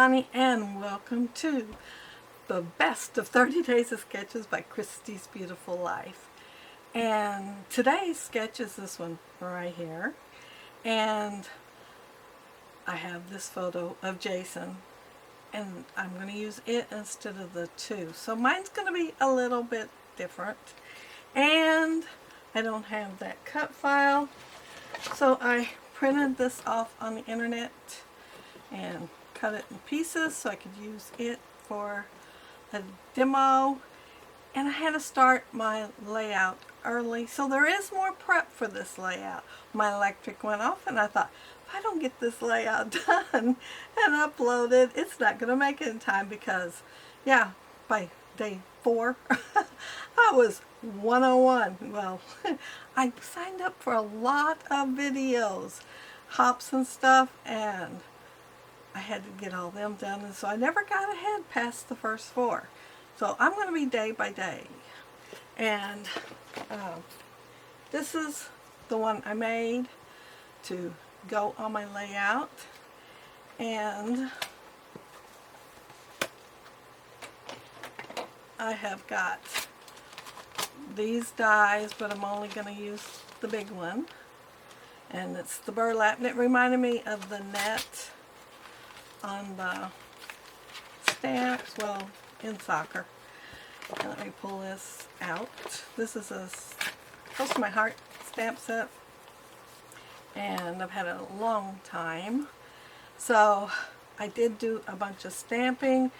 Bonnie and welcome to the best of 30 Days of Sketches by Christy's Beautiful Life. And today's sketch is this one right here. And I have this photo of Jason and I'm going to use it instead of the two. So mine's going to be a little bit different. And I don't have that cut file. So I printed this off on the internet and cut it in pieces so I could use it for a demo. And I had to start my layout early, so there is more prep for this layout. My electric went off and I thought, if I don't get this layout done and uploaded, it's not going to make it in time because, yeah, by day 4, I was 101. Well, I signed up for a lot of videos, hops and stuff, and I had to get all them done, and so I never got ahead past the first 4. So I'm going to be day by day. And this is the one I made to go on my layout. And I have got these dies, but I'm only going to use the big one. And it's the burlap, and it reminded me of the net on the stamps, well, in soccer. And let me pull this out. This is a close to my heart stamp set, and I've had it a long time. So I did do a bunch of stamping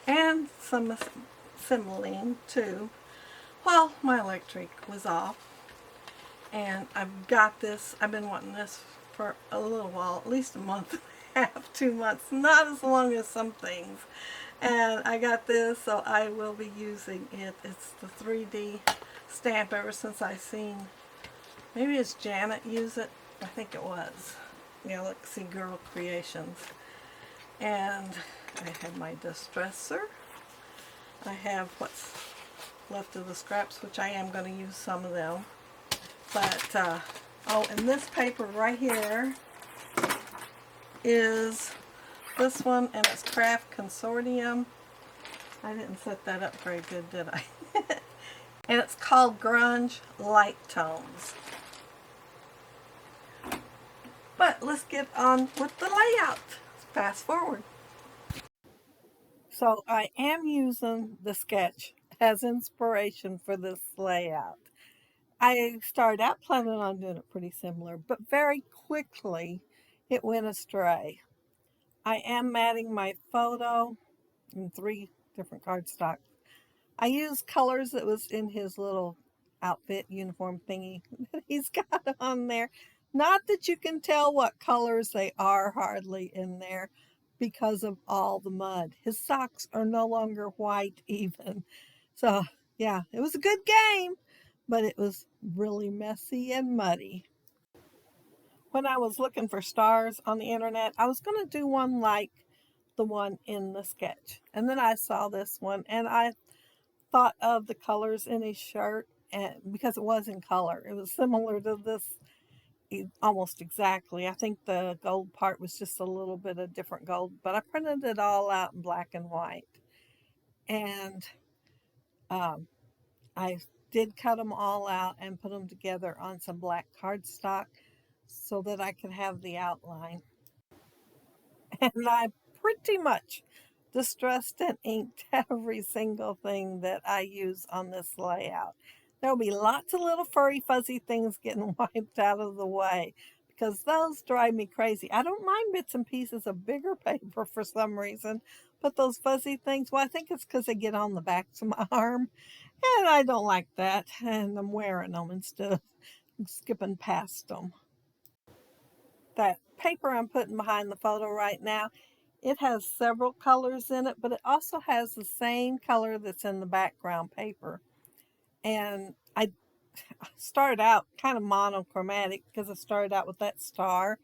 and some assembling too. Well, my electric was off, and I've got this. I've been wanting this for a little while, at least a month and a half, 2 months, not as long as some things. And I got this, so I will be using it. It's the 3D stamp ever since I seen, maybe it's Janet use it. I think it was Galaxy Girl Creations. And I have my distresser. I have what's left of the scraps, which I am going to use some of them. But, oh, and this paper right here is this one, and it's Craft Consortium. I didn't set that up very good, did I? And it's called Grunge Light Tones. But let's get on with the layout. Fast forward. So I am using the sketch as inspiration for this layout. I started out planning on doing it pretty similar, but very quickly it went astray. I am matting my photo in 3 different cardstock. I used colors that was in his little outfit uniform thingy that he's got on there. Not that you can tell what colors they are hardly in there because of all the mud. His socks are no longer white even. So yeah, it was a good game, but it was really messy and muddy. When I was looking for stars on the internet, I was going to do one like the one in the sketch. And then I saw this one and I thought of the colors in his shirt, and because it was in color. It was similar to this almost exactly. I think the gold part was just a little bit of different gold, but I printed it all out in black and white. And I did cut them all out and put them together on some black cardstock so that I could have the outline. And I pretty much distressed and inked every single thing that I use on this layout. There'll be lots of little furry fuzzy things getting wiped out of the way because those drive me crazy. I don't mind bits and pieces of bigger paper for some reason, but those fuzzy things, well, I think it's because they get on the backs of my arm, and I don't like that, and I'm wearing them instead of skipping past them. That paper I'm putting behind the photo right now, it has several colors in it, but it also has the same color that's in the background paper. And I started out kind of monochromatic because I started out with that star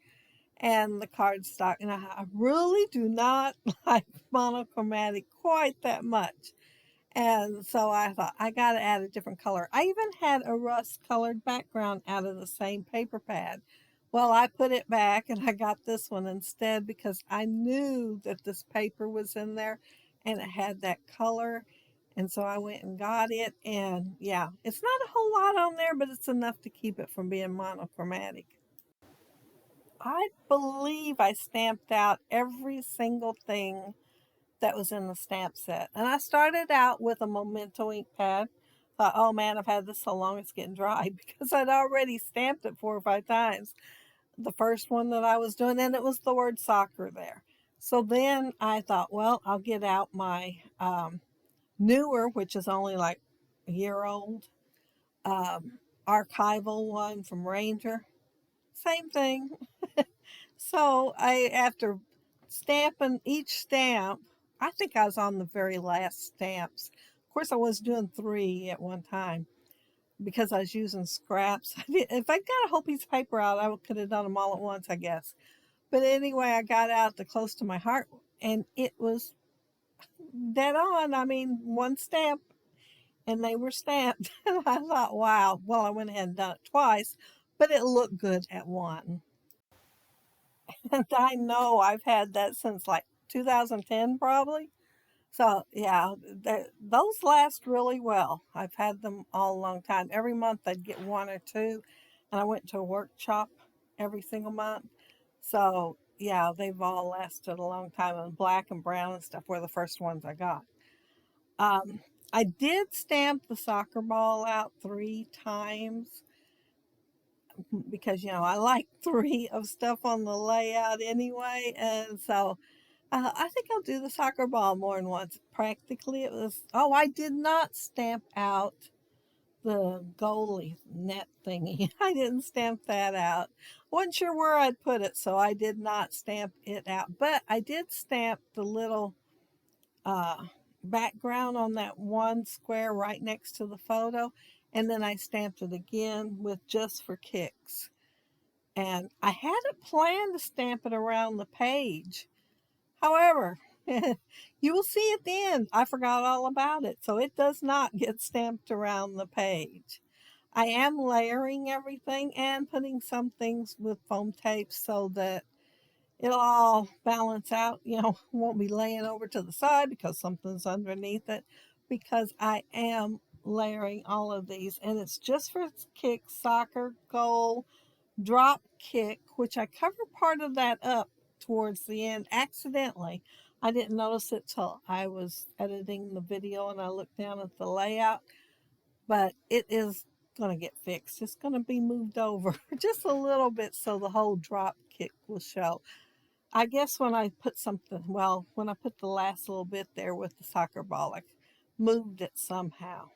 and the cardstock, and I really do not like monochromatic quite that much. And so I thought, I got to add a different color. I even had a rust colored background out of the same paper pad, Well, I put it back and I got this one instead because I knew that this paper was in there and it had that color. And so I went and got it. And yeah, it's not a whole lot on there, but it's enough to keep it from being monochromatic. I believe I stamped out every single thing that was in the stamp set. And I started out with a Memento ink pad. Thought, oh man, I've had this so long it's getting dry because I'd already stamped it 4 or 5 times. The first one that I was doing, and it was the word soccer there. So then I thought, well, I'll get out my newer, which is only like a year old, um, archival one from Ranger. Same thing. So after stamping each stamp, I think I was on the very last stamps. Of course, I was doing 3 at one time because I was using scraps. If I got a whole piece of paper out, I could have done them all at once, I guess. But anyway, I got out the close to my heart and it was dead on. I mean, one stamp and they were stamped. And I thought, wow. Well, I went ahead and done it twice, but it looked good at one. And I know I've had that since like 2010 probably. So yeah, those last really well. I've had them all a long time. Every month I'd get 1 or 2, and I went to a workshop every single month. So yeah, they've all lasted a long time. And black and brown and stuff were the first ones I got. Um, I did stamp the soccer ball out 3 times because I like 3 of stuff on the layout anyway, and so I think I'll do the soccer ball more than once. Practically, it was. Oh, I did not stamp out the goalie net thingy. I didn't stamp that out. Wasn't sure where I'd put it, so I did not stamp it out. But I did stamp the little uh, background on that one square right next to the photo, and then I stamped it again with "Just for Kicks." And I hadn't planned to stamp it around the page. However, you will see at the end, I forgot all about it. So it does not get stamped around the page. I am layering everything and putting some things with foam tape so that it'll all balance out. Won't be laying over to the side because something's underneath it. Because I am layering all of these, and it's just for kicks, soccer, goal, drop kick, which I covered part of that up towards the end accidentally. I didn't notice it till I was editing the video and I looked down at the layout, but it is going to get fixed. It's going to be moved over just a little bit so the whole drop kick will show. I guess when I put when I put the last little bit there with the soccer ball, I moved it somehow.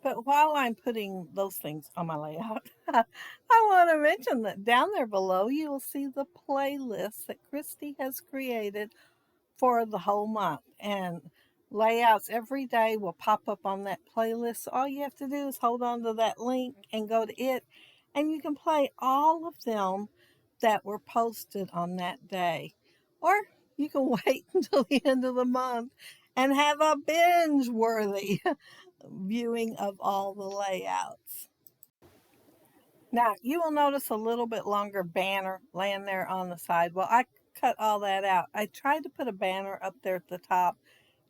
But while I'm putting those things on my layout, I want to mention that down there below you will see the playlist that Christy has created for the whole month. And layouts every day will pop up on that playlist. So all you have to do is hold on to that link and go to it, and you can play all of them that were posted on that day. Or you can wait until the end of the month and have a binge worthy viewing of all the layouts. Now, you will notice a little bit longer banner laying there on the side. Well, I cut all that out. I tried to put a banner up there at the top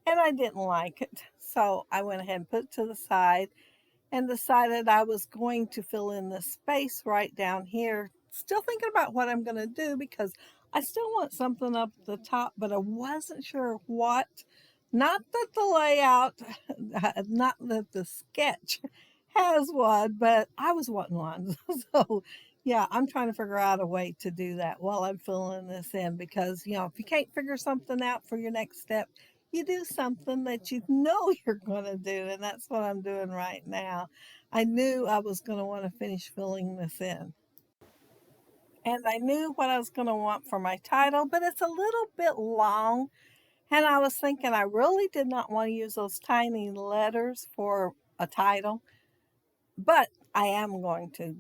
and I didn't like it. So I went ahead and put it to the side and decided I was going to fill in the space right down here. Still thinking about what I'm going to do because I still want something up at the top, but I wasn't sure what. Not that the layout, not that the sketch has one, but I was wanting one. So, yeah, I'm trying to figure out a way to do that while I'm filling this in because, if you can't figure something out for your next step, you do something that you know you're going to do. And that's what I'm doing right now. I knew I was going to want to finish filling this in. And I knew what I was going to want for my title, but it's a little bit long. And I was thinking I really did not want to use those tiny letters for a title, but I am going to.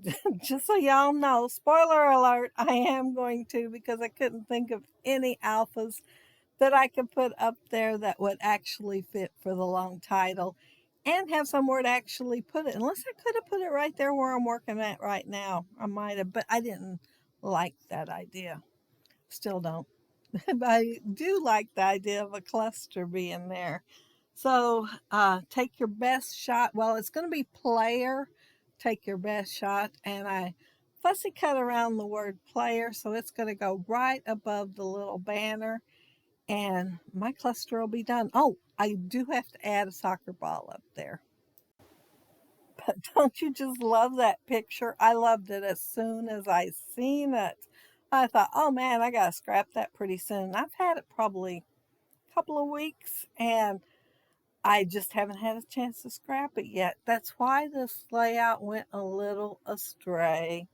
Just so y'all know, spoiler alert, I am going to because I couldn't think of any alphas that I could put up there that would actually fit for the long title. and have somewhere to actually put it. Unless I could have put it right there where I'm working at right now. I might have, but I didn't like that idea. Still don't. But I do like the idea of a cluster being there. So take your best shot. Well, it's going to be player. Take your best shot. And I fussy cut around the word player. So it's going to go right above the little banner. And my cluster will be done. Oh, I do have to add a soccer ball up there. But don't you just love that picture? I loved it as soon as I seen it. I thought, oh man, I gotta scrap that pretty soon. I've had it probably a couple of weeks and I just haven't had a chance to scrap it yet. That's why this layout went a little astray.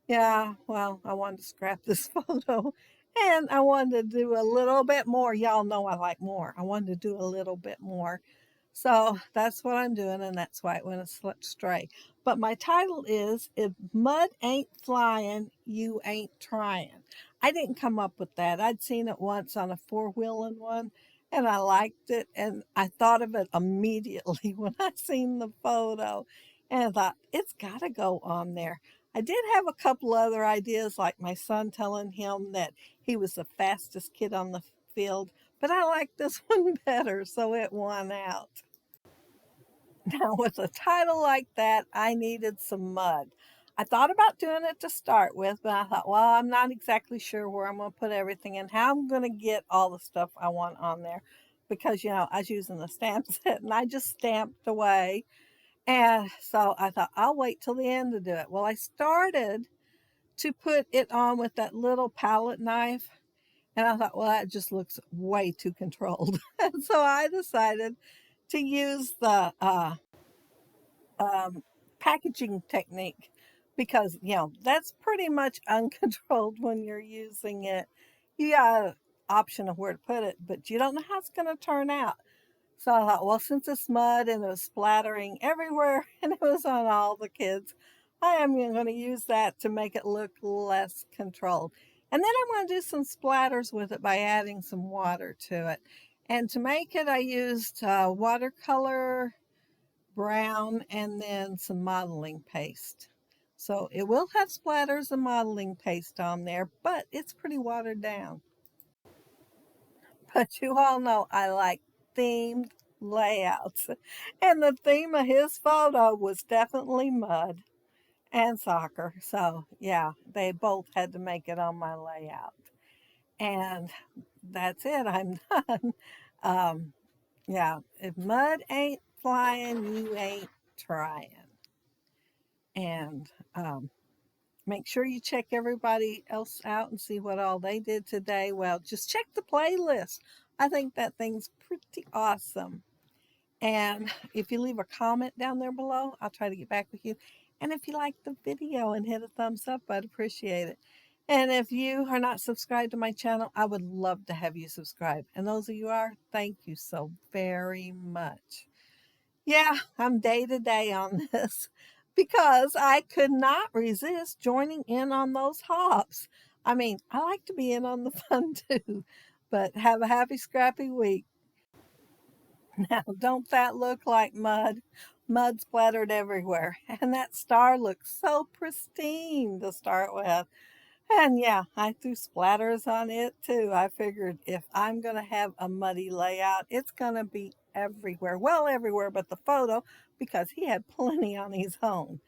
Yeah, well, I wanted to scrap this photo and I wanted to do a little bit more. Y'all know I like more. I wanted to do a little bit more. So that's what I'm doing, and that's why it went astray. But my title is If Mud Ain't Flying, You Ain't Trying. I didn't come up with that. I'd seen it once on a four-wheeling one, and I liked it, and I thought of it immediately when I seen the photo. And I thought, it's got to go on there. I did have a couple other ideas, like my son telling him that he was the fastest kid on the field, but I like this one better, so it won out. Now, with a title like that, I needed some mud. I thought about doing it to start with, but I thought, well, I'm not exactly sure where I'm going to put everything and how I'm going to get all the stuff I want on there because, I was using the stamp set and I just stamped away. And so I thought, I'll wait till the end to do it. Well, I started to put it on with that little palette knife. And I thought, well, that just looks way too controlled. And so I decided to use the packaging technique because that's pretty much uncontrolled when you're using it. You got an option of where to put it, but you don't know how it's going to turn out. So I thought, well, since it's mud and it was splattering everywhere and it was on all the kids, I am going to use that to make it look less controlled. And then I'm going to do some splatters with it by adding some water to it. And to make it, I used watercolor brown, and then some modeling paste. So it will have splatters of modeling paste on there, but it's pretty watered down. But you all know I like themed layouts. And the theme of his photo was definitely mud and soccer. So yeah, they both had to make it on my layout. And that's it. I'm done. Um, yeah, if mud ain't flying, you ain't trying. And make sure you check everybody else out and see what all they did today. Well, just check the playlist. I think that thing's pretty awesome. And if you leave a comment down there below, I'll try to get back with you. And if you like the video and hit a thumbs up, I'd appreciate it. And if you are not subscribed to my channel, I would love to have you subscribe. And those of you who are, thank you so very much. Yeah, I'm day to day on this because I could not resist joining in on those hops. I mean, I like to be in on the fun too, but have a happy, scrappy week. Now, don't that look like mud? Mud splattered everywhere. And that star looks so pristine to start with. And yeah, I threw splatters on it too. I figured if I'm going to have a muddy layout, it's going to be everywhere. Well, everywhere but the photo because he had plenty on his own.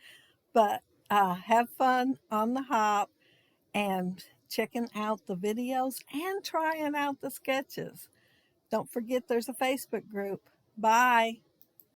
But have fun on the hop and checking out the videos and trying out the sketches. Don't forget there's a Facebook group. Bye.